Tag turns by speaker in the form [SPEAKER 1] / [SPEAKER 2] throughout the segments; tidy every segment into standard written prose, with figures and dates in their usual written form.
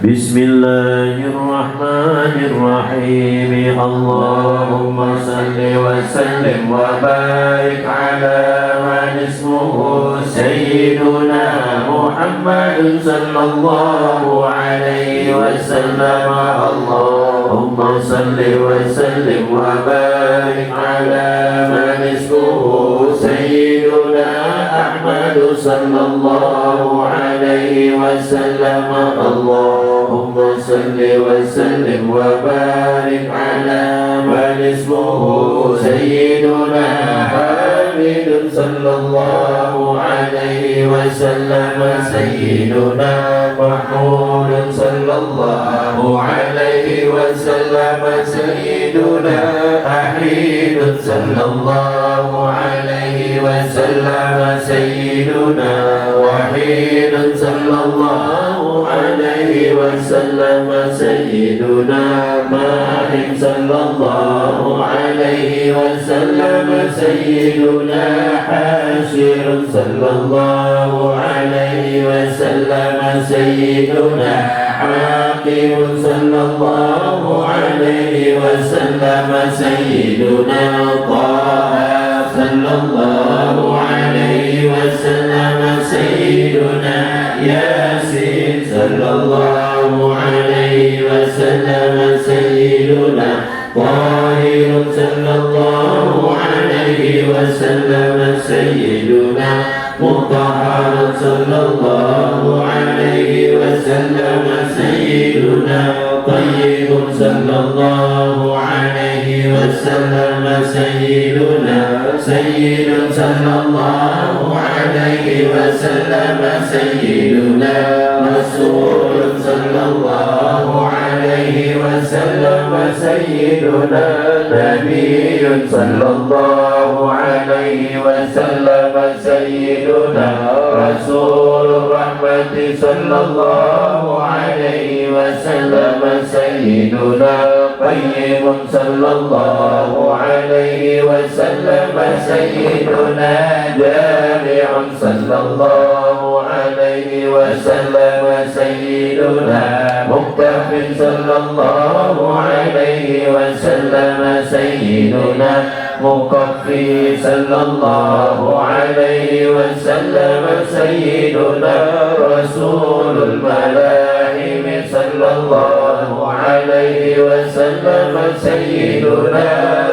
[SPEAKER 1] بسم الله الرحمن الرحيم اللهم صل وسلم وبارك على من اسمه سيدنا محمد صلى الله عليه وسلم اللهم صل وسلم وبارك على من اسمه سيدنا أحمد صلى الله عليه وسلم اللهم صل وسلم وبارك على من اسمه سيدنا حامد صلى الله عليه وسلم سيدنا محمود صلى الله عليه وسلم سيدنا أحيد صلى الله عليه وسلم سيدنا وحيد صلى الله عليه وسلم سيدنا ماحم صلى الله عليه وسلم سيدنا حاشر صلى الله عليه وسلم سيدنا عاقب صلى الله عليه وسلم سيدنا طه صلى الله عليه وسلم سيدنا ياسين صلى الله عليه وسلم سيدنا طاهر صلى الله عليه وسلم سيدنا مطهر صلى الله عليه وسلم سيدنا طيب صلى الله عليه وسلم سيدنا سيد صلى الله عليه وسلم سيدنا رسول صلى الله عليه وسلم سيدنا نبي صلى الله عليه وسلم سيدنا رسول الرحمة صلى الله عليه وسلم سيدنا طيب صلى الله عليه وسلم سيدنا جامع صلى الله عليه وسلم سيدنا مكتفٍ صلى الله عليه وسلم سيدنا مكفي صلى الله عليه وسلم سيدنا رسول الملاحم صلى الله عليه وسلم سيدنا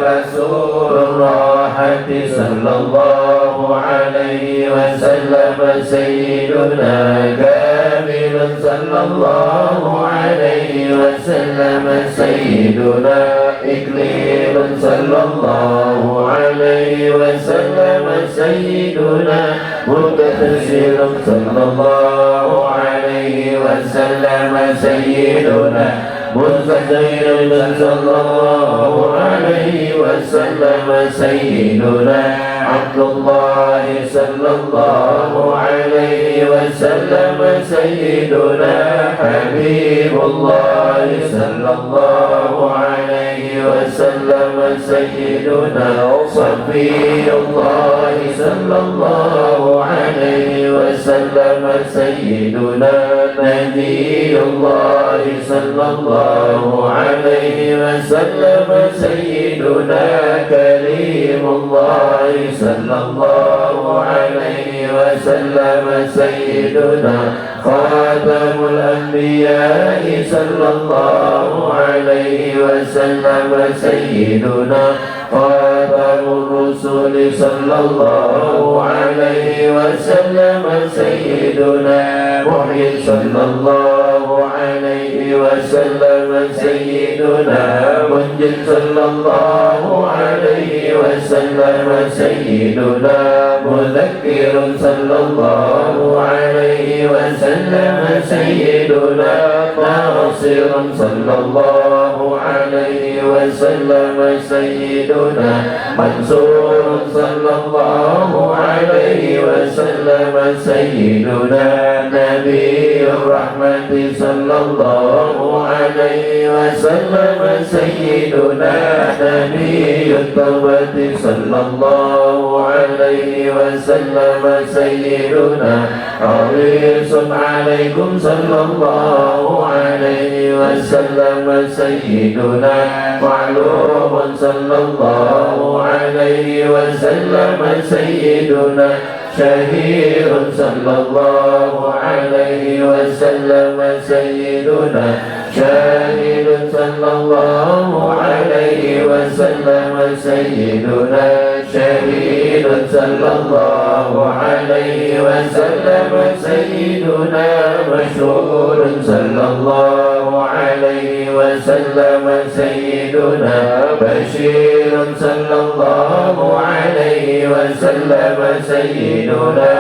[SPEAKER 1] رسول الراحة صلى الله عليه وسلم سيدنا كامل صلى الله عليه وسلم سيدنا إكليل صلى الله عليه وسلم سيدنا متكسر صلى الله عليه وسلم سيدنا مستقيم صلى الله عليه وسلم سيدنا عبد الله صلى الله عليه وسلم سيدنا حبيب الله صلى الله عليه وسلم سيدنا صفي الله صلى الله عليه وسلم سيدنا نبي الله صلى الله عليه وسلم سيدنا كريم الله صلى الله عليه وسلم سيدنا خاتم الأنبياء صلى الله عليه وسلم سيدنا خاتم الرسل صلى الله عليه وسلم سيدنا محيي صلى الله عليه وسلم سيدنا منجد صلى الله عليه وسلم سيدنا مذكر صلى الله عليه وسلم سيدنا ناصر صلى الله عليه وسلم سيدنا منصور صلى الله عليه وسلم سيدنا نبي الرحمة صلى الله عليه وسلم سيدنا نبي التوبة صلى الله عليه وسلم سيدنا حريص عليكم صلى الله عليه وسلم سيدنا معلوم صلى الله عليه وسلم سيدنا شهير صلى الله عليه وسلم سيدنا شاهد صلى الله عليه وسلم سيدنا شهيد صلى الله عليه وسلم سيدنا مشهور صلى الله عليه وسلم سيدنا بشير صلى الله عليه وسلم سيدنا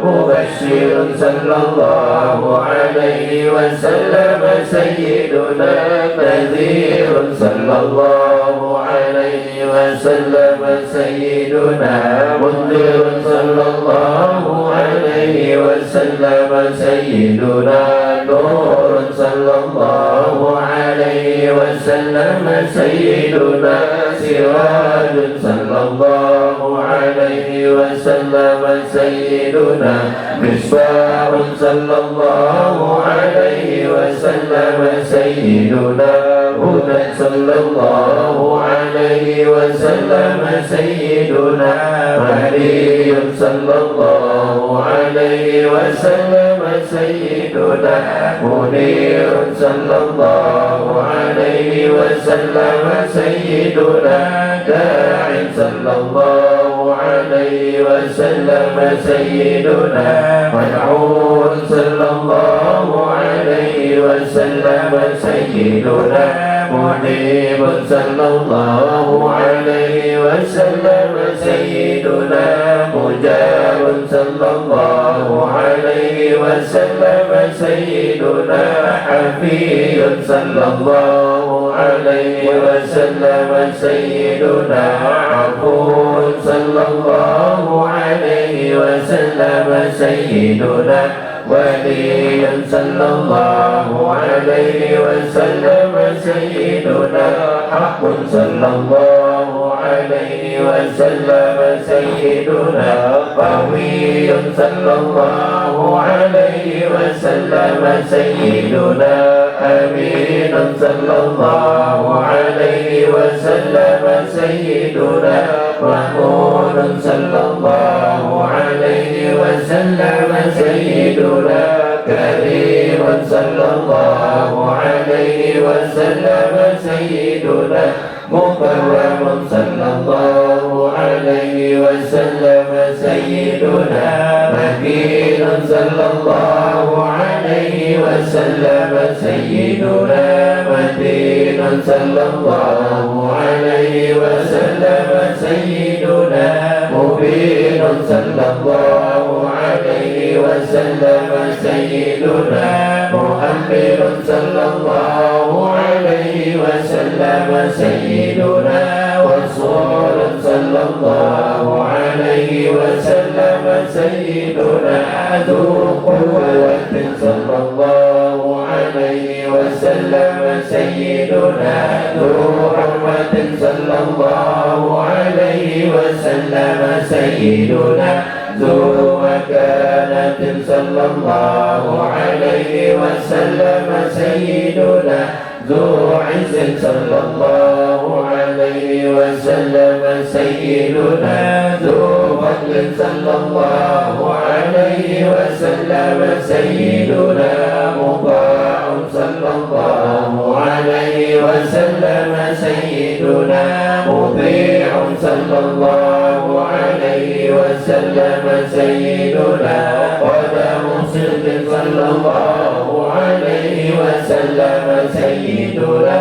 [SPEAKER 1] مبشر صلى الله عليه وسلم سيدنا نذير صلى الله عليه وسلم سيدنا منذر صلى الله عليه وسلم سيدنا نور صلى الله عليه وسلم سيدنا سراج صلى الله عليه وسلم سيدنا مصباح صلى الله عليه وسلم سيدنا هدى صلى الله عليه وسلم سيدنا علي صلى الله عليه وسلم سيدنا منير صلى الله عليه وسلم سيدنا داع صلى الله عليه وسلم سيدنا مدعون صلى الله عليه وسلم سيدنا منيب صلى الله عليه وسلم سيدنا مجاب صلى الله عليه وسلم سيدنا حفي صلى الله عليه وسلم سيدنا عفو صلى الله عليه وسلم سيدنا ولي صلى الله عليه وسلم سيدنا حق صلى الله عليه وسلم سيدنا قوي صلى الله عليه وسلم سيدنا أمين صلى الله عليه وسلم سيدنا محمود صلى الله عليه وسلم سيدنا كريم صلى الله عليه وسلم سيدنا مكرم صلى الله عليه وسلم سيدنا مكين صلى الله عليه وسلم سيدنا متين صلى الله عليه وسلم سيدنا مبين صلى الله عليه وسلم سيدنا محمد صلى الله عليه وسلم سيدنا رسول صلى الله عليه وسلم سيدنا ذو قوة صلى الله عليه وسلم سيدنا ذو رحمة صلى الله عليه وسلم سيدنا ذو مكانة صلى الله عليه وسلم سيدنا ذو عز صلى الله عليه وسلم سيدنا ذو فضل صلى الله عليه وسلم سيدنا مطاع صلى الله عليه وسلم سيدنا مطيع صلى الله عليه وسلم سيدنا قدم صدق صلى الله عليه وسلم سيدنا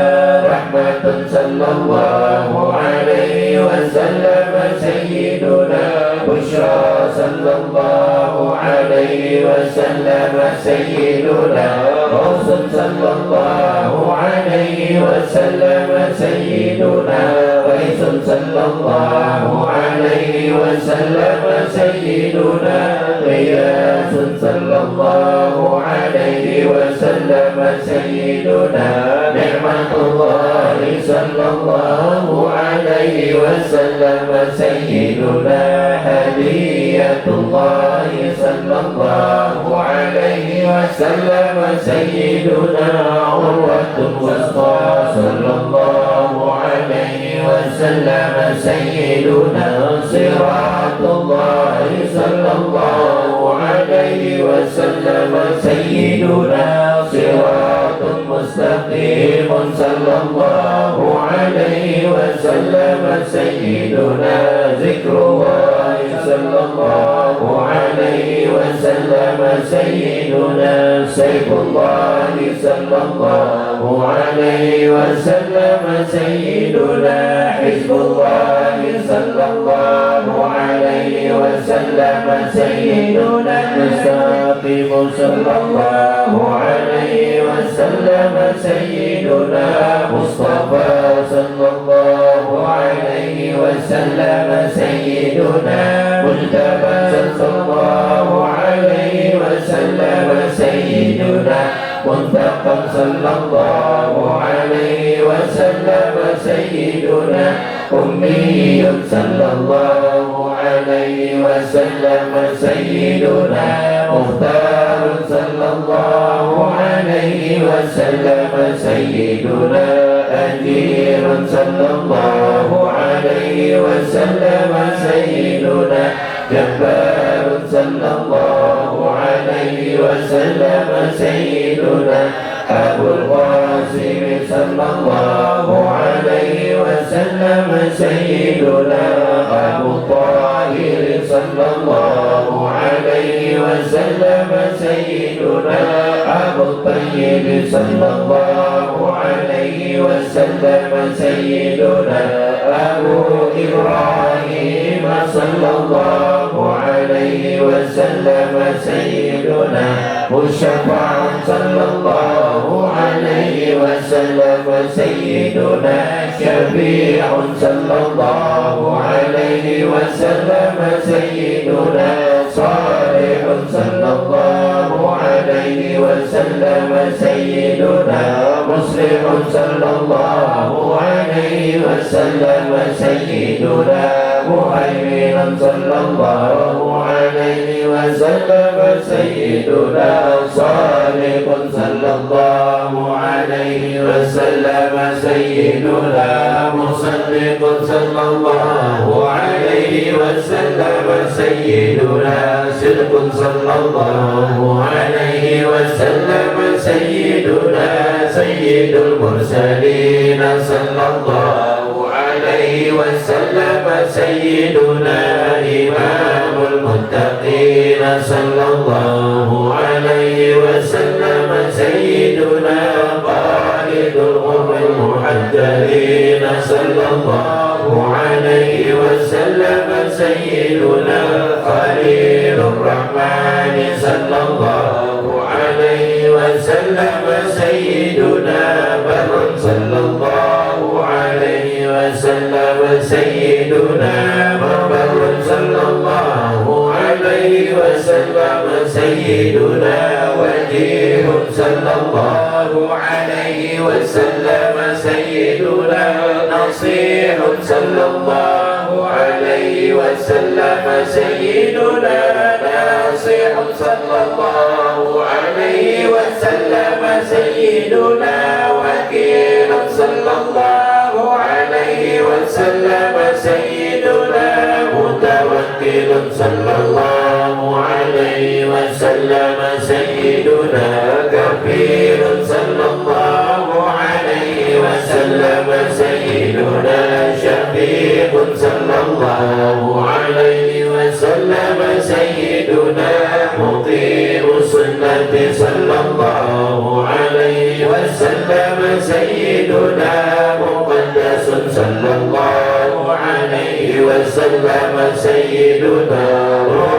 [SPEAKER 1] رحمة صلى الله عليه وسلم سيدنا بشرى صلى الله عليه وسلم سيدنا غوث صلى الله عليه وسلم سيدنا غيث صلى الله عليه وسلم سيدنا غياث صلى الله عليه وسلم سيدنا نعمة الله صلى الله عليه وسلم سيدنا هدية الله صلى الله عليه وسلم سيدنا عروة الوسطى صلى الله عليه وسلم سيدنا صراط الله صلى الله عليه وسلم سيدنا صراط مستقيم صلى الله عليه وسلم سيدنا ذكر الله صلى الله عليه وسلم سيدنا سيف الله صلى الله عليه وسلم سيدنا حزب الله صلى الله عليه وسلم سيدنا المستقيم صلى الله عليه وسلم سيدنا مصطفى صلى الله عليه وسلم سيدنا مجتبى صلى الله عليه وسلم سيدنا منتقم صلى الله عليه وسلم سيدنا أمي صلى الله عليه وسلم سيدنا مختار صلى الله عليه وسلم سيدنا أجير صلى الله عليه وسلم سيدنا جبار صلى الله عليه وسلم سيدنا أبو القاسم صلى الله عليه وسلم سيدنا أبو الطاهر صلى الله عليه وسلم سيدنا أبو الطيب صلى الله عليه وسلم سيدنا أبو إبراهيم صلى الله عليه وسلم سيدنا مشفع صلى الله عليه وسلم سيدنا شفيع صلى الله عليه وسلم سيدنا صالح صلى الله عليه وسلم سيدنا مصلح صلى الله عليه وسلم سيدنا مهيمن صلى الله عليه وسلم سيدنا صادق صلى الله عليه وسلم سيدنا مصدق صلى الله عليه وسلم سيدنا صدق صلى الله عليه وسلم سيدنا سيد المرسلين صلى الله عليه وسلم سيدنا إمام المتقين صلى الله عليه وسلم سيدنا قائد الغر المحجلين صلى الله عليه وسلم سيدنا خليل الرحمن صلى الله عليه وسلم سيدنا بر صلى الله عليه وسلم سيدنا بر صلى الله عليه وسلم سيدنا وجيه صلى الله عليه وسلم سيدنا نصيح صلى الله عليه وسلم سيدنا ناصح صلى الله عليه وسلم سيدنا وكيل صلى الله عليه وسلم سيدنا متوكل صلى الله عليه وسلم سيدنا كفيل صلى الله عليه وسلم سيدنا شفيق صلى الله عليه وسلم سيدنا مقيم السنة صلى الله عليه وسلم سيدنا مقدس صلى الله عليه وسلم سيدنا روح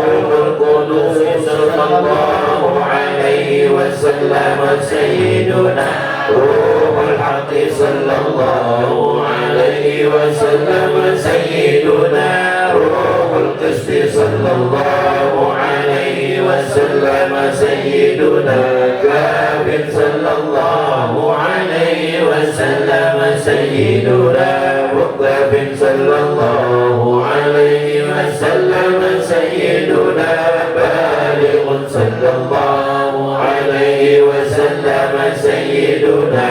[SPEAKER 1] القدس صلى الله عليه وسلم سيدنا روح الحق صلى الله عليه وسلم سيدنا روح القسط صلى الله عليه وسلم سيدنا كافر صلى الله عليه وسلم سيدنا مقتدى صلى الله عليه وسلم سيدنا بالغ صلى الله عليه وسلم سيدنا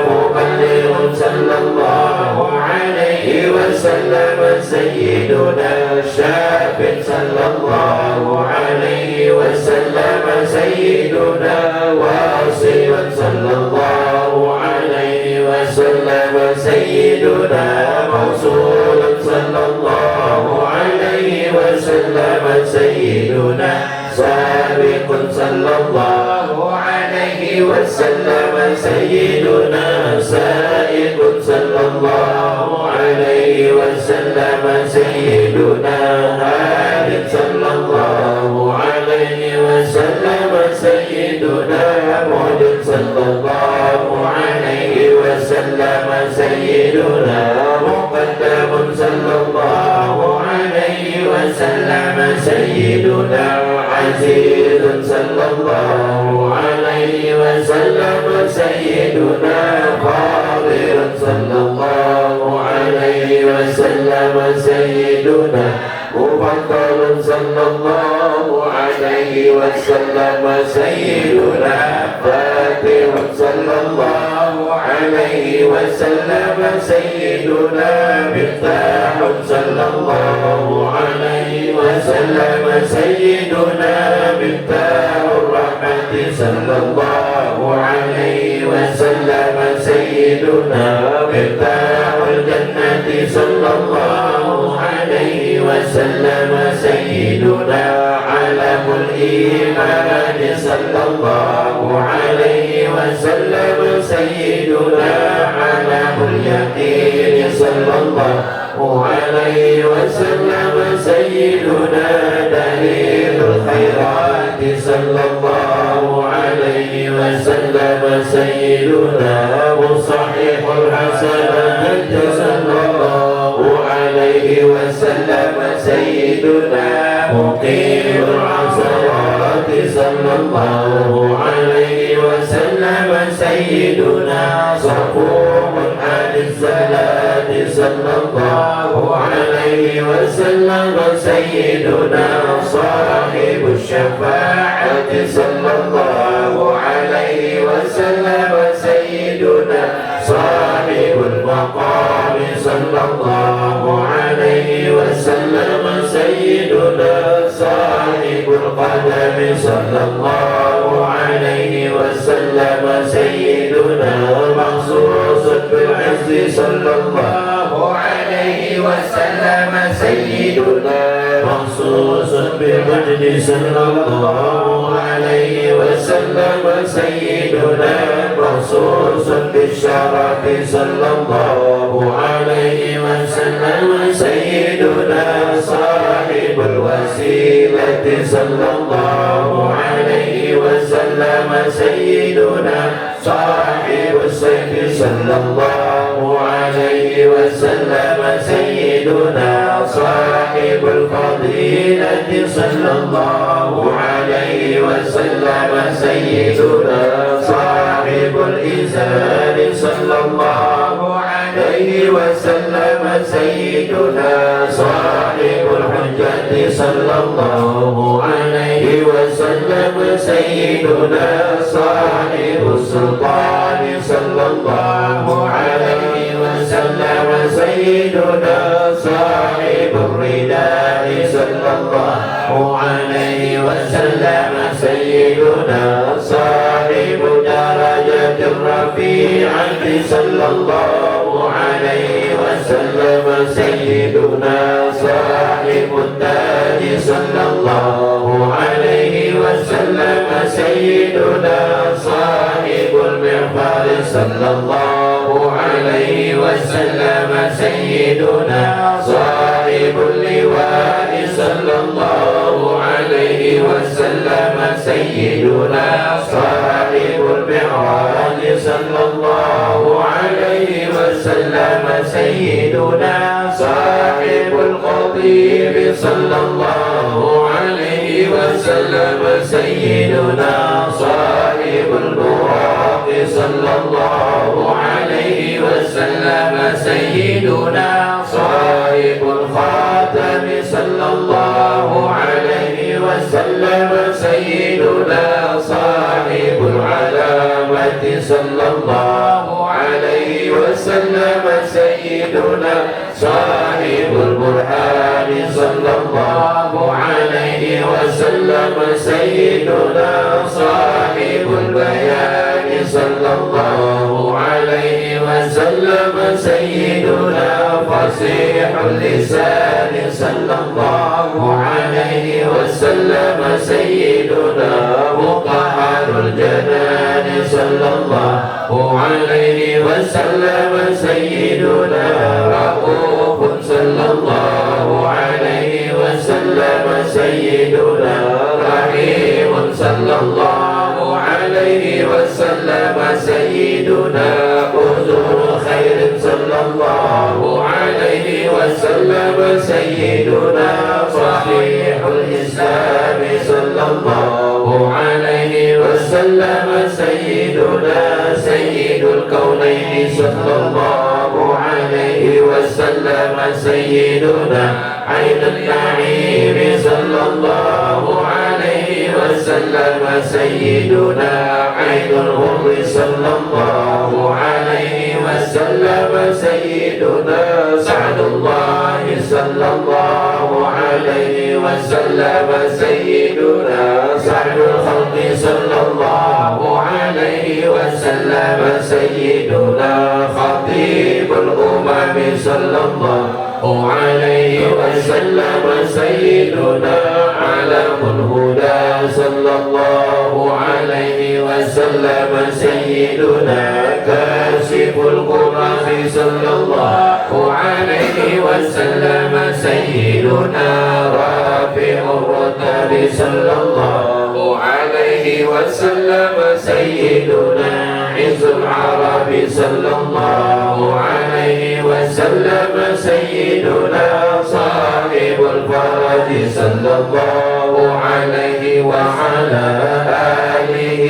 [SPEAKER 1] مبلغ صلى الله عليه وسلم سيدنا شاف صلى الله عليه وسلم سيدنا واصل صلى الله عليه وسلم سيدنا موصول صلى الله عليه وسلم سيدنا سابق صلى الله عليه وسلم سيدنا سائق صلى الله عليه وسلم سيدنا هاد صلى الله عليه وسلم سيدنا مهد صلى الله عليه وسلم سيدنا مقدم صلى الله عليه وسلم سيدنا عزيز صلى الله عليه وسلم سيدنا قادر صلى الله عليه وسلم سيدنا مفضل صلى الله عليه وسلم سيدنا فاتح صلى الله عليه وسلم سيدنا مفتاح صلى الله عليه وسلم سيدنا مفتاح الرحمة صلى الله عليه وسلم سيدنا مفتاح الجنة صلى الله عليه وسلم سيدنا علم الإيمان صلى الله عليه وسلم سيدنا علم اليقين صلى الله عليه وسلم سيدنا دليل الخيرات صلى الله عليه وسلم سيدنا مصحح الحسنات صلى الله عليه وسلم سيدنا مقيم العثرات صلى الله عليه وسلم سيدنا صفوح عن الزلات صلى الله عليه وسلم سيدنا صاحب الشفاعة صلى الله عليه وسلم سيدنا صاحب المقام صلى الله عليه وسلم سيدنا صاحب القدم صلى الله عليه وسلم سيدنا مخصوص بالعز صلى الله عليه وسلم سيدنا مخصوص بالمجد صلى الله عليه وسلم سيدنا مخصوص بالشرف صلى الله عليه وسلم سيدنا صاحب الوسيلة صلى الله عليه وسلم سيدنا صاحب السيف صلى الله عليه وسلم سيدنا صاحب الفضيلة صلى الله عليه وسلم سيدنا صاحب الإزار صلى الله عليه وسلم سيدنا صاحب الحجة صلى الله عليه وسلم سيدنا صاحب السلطان صلى الله عليه وسلم سيدنا صاحب الرداء صلى الله عليه وسلم سيدنا صاحب درجة الرفيعة صلى الله عليه وسلم سيدنا صاحب التاج صلى الله عليه وسلم سيدنا صاحب المغفر صلى الله عليه وسلم سيدنا صاحب اللواء صلى الله عليه وسلم سيدنا صاحب المعراج صلى الله عليه وسلم سيدنا صاحب الخطيب صلى الله عليه وسلم سيدنا صاحب البراق صلى الله عليه وسلم سيدنا صاحب صاحب البرهان صلى الله عليه وسلم سيدنا صاحب البيان صلى الله عليه وسلم سيدنا فصيح اللسان صلى الله عليه وسلم سيدنا مطهر الجنان صلى الله عليه وسلم سيدنا رؤوف صلى الله عليه وسلم سيدنا رحيم صلى الله عليه وسلم سيدنا أذن خير صلى الله عليه وسلم سيدنا صحيح الإسلام صلى الله عليه وسلم سيدنا سيد الكونين صلى الله عليه وسلم سيدنا عين النعيم صلى الله عليه وسلم سيدنا عين الغر صلى الله عليه وسلم سيدنا سعد الله صلى الله عليه وسلم سيدنا سعد الخلق صلى الله عليه وسلم سيدنا خطيب الأمم صلى الله عليه وسلم سيدنا علم الهدى صلى الله عليه وسلم سيدنا كاشف القرآن صلى الله عليه وسلم سيدنا رافع الرتب صلى الله عليه وسلم سيدنا عز العرب صلى الله عليه وسلم سيدنا صاحب الفرج صلى الله عليه وعلى آله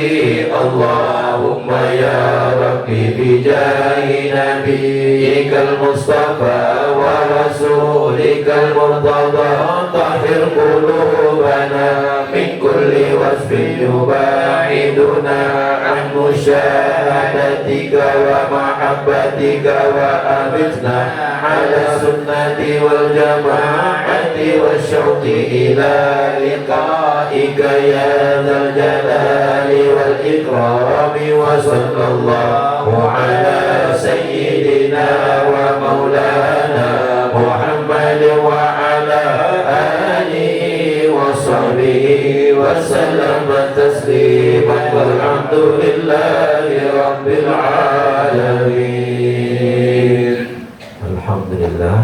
[SPEAKER 1] اللهم يا ربي بجاه نبيك المصطفى ورسولك المرتضى طهر قلوبنا من كل وصف يباعدنا عن مشاهدتك ومحبتك وأمتنا على السنة والجماعة والشوق إلى لقائك يا ذا الجلال والإكرام وصلى الله على سيدنا ومولانا محمد وعلى آله وصحبه وسلم تسليما والحمد لله رب العالمين. Alhamdulillah.